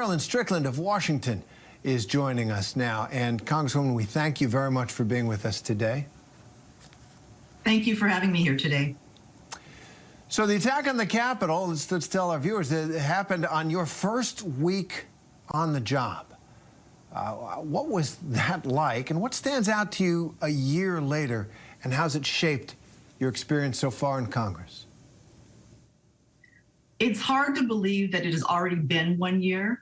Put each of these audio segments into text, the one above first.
Marilyn Strickland of Washington is joining us now. And Congresswoman, we thank you very much for being with us today. Thank you for having me here today. So the attack on the Capitol, let's tell our viewers, that it happened on your first week on the job. What was that like, and what stands out to you a year later, and how's it shaped your experience so far in Congress? It's hard to believe that it has already been 1 year.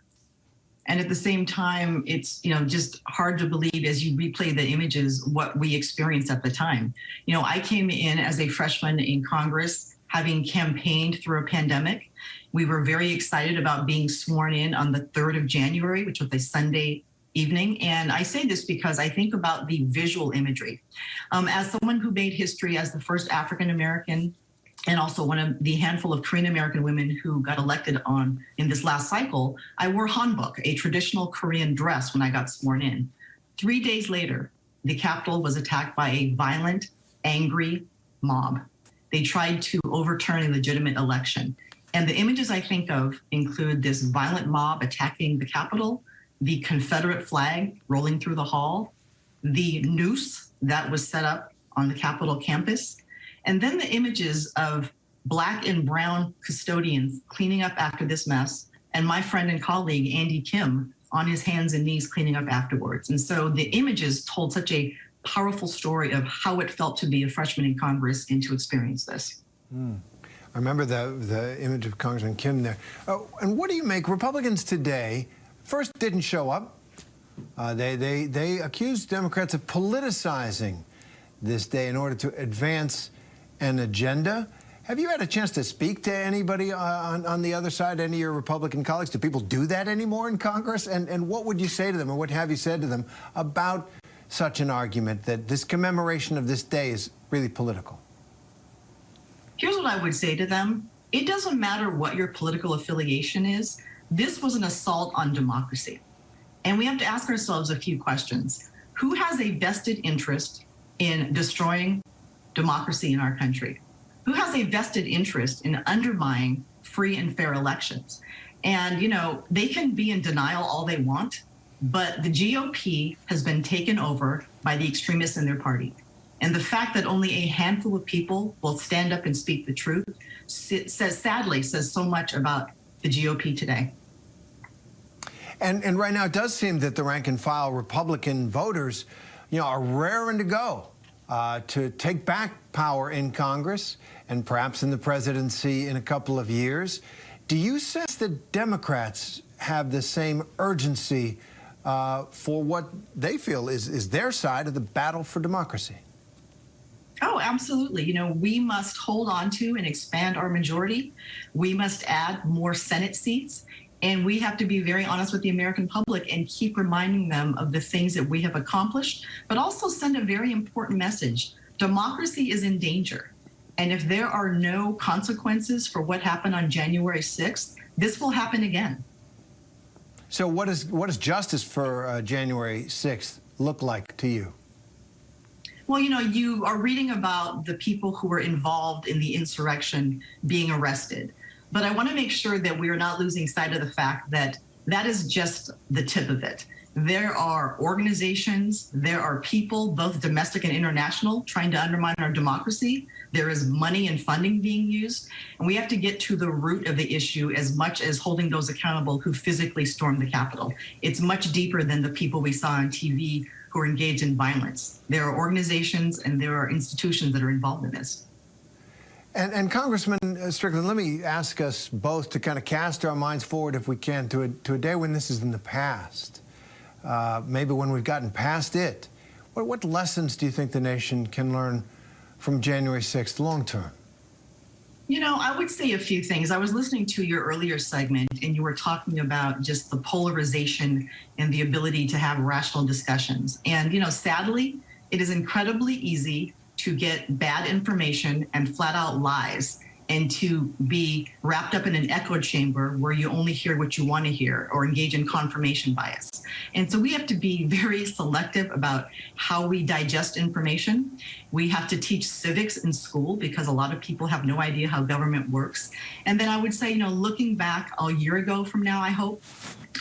And at the same time, it's just hard to believe as you replay the images what we experienced at the time. I came in as a freshman in Congress, having campaigned through a pandemic. We were very excited about being sworn in on the 3rd of January, which was a Sunday evening. And I say this because I think about the visual imagery. As someone who made history as the first African-American and also one of the handful of Korean-American women who got elected in this last cycle, I wore hanbok, a traditional Korean dress, when I got sworn in. 3 days later, the Capitol was attacked by a violent, angry mob. They tried to overturn a legitimate election. And the images I think of include this violent mob attacking the Capitol, the Confederate flag rolling through the hall, the noose that was set up on the Capitol campus, and then the images of Black and brown custodians cleaning up after this mess, and my friend and colleague, Andy Kim, on his hands and knees cleaning up afterwards. And so the images told such a powerful story of how it felt to be a freshman in Congress and to experience this. I remember the image of Congressman Kim there. And what do you make? Republicans today first didn't show up. They accused Democrats of politicizing this day in order to advance an agenda. Have you had a chance to speak to anybody on the other side, any of your Republican colleagues? Do people do that anymore in Congress? And what would you say to them, or what have you said to them about such an argument that this commemoration of this day is really political? Here's what I would say to them. It doesn't matter what your political affiliation is. This was an assault on democracy. And we have to ask ourselves a few questions. Who has a vested interest in destroying democracy in our country? Who has a vested interest in undermining free and fair elections? And, they can be in denial all they want, but the GOP has been taken over by the extremists in their party. And the fact that only a handful of people will stand up and speak the truth sadly says so much about the GOP today. And right now it does seem that the rank and file Republican voters, are raring to go to take back power in Congress and perhaps in the presidency in a couple of years. Do you sense that Democrats have the same urgency for what they feel is their side of the battle for democracy? Oh, absolutely. We must hold on to and expand our majority. We must add more Senate seats. And we have to be very honest with the American public and keep reminding them of the things that we have accomplished, but also send a very important message. Democracy is in danger. And if there are no consequences for what happened on January 6th, this will happen again. So what does justice for January 6th look like to you? Well, you are reading about the people who were involved in the insurrection being arrested. But I want to make sure that we are not losing sight of the fact that that is just the tip of it. There are organizations, there are people, both domestic and international, trying to undermine our democracy. There is money and funding being used. And we have to get to the root of the issue as much as holding those accountable who physically stormed the Capitol. It's much deeper than the people we saw on TV who are engaged in violence. There are organizations and there are institutions that are involved in this. And Congressman Strickland, let me ask us both to kind of cast our minds forward, if we can, to a day when this is in the past. Maybe when we've gotten past it. What lessons do you think the nation can learn from January 6th long term? I would say a few things. I was listening to your earlier segment, and you were talking about just the polarization and the ability to have rational discussions. And, sadly, it is incredibly easy to get bad information and flat out lies and to be wrapped up in an echo chamber where you only hear what you want to hear or engage in confirmation bias. And so we have to be very selective about how we digest information. We have to teach civics in school because a lot of people have no idea how government works. And then I would say, looking back a year ago from now, I hope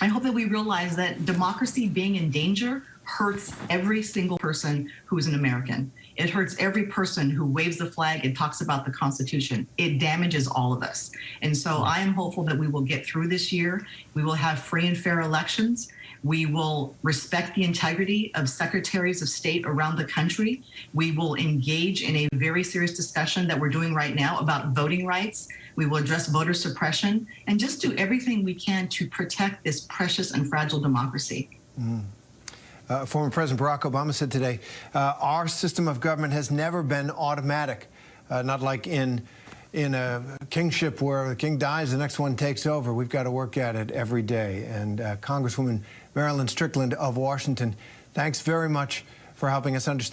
that we realize that democracy being in danger hurts every single person who is an American. It hurts every person who waves the flag and talks about the Constitution. It damages all of us. And so I am hopeful that we will get through this year. We will have free and fair elections. We will respect the integrity of secretaries of state around the country. We will engage in a very serious discussion that we're doing right now about voting rights. We will address voter suppression and just do everything we can to protect this precious and fragile democracy. Former President Barack Obama said today, our system of government has never been automatic, not like in a kingship where the king dies, the next one takes over. We've got to work at it every day. And Congresswoman Marilyn Strickland of Washington, thanks very much for helping us understand.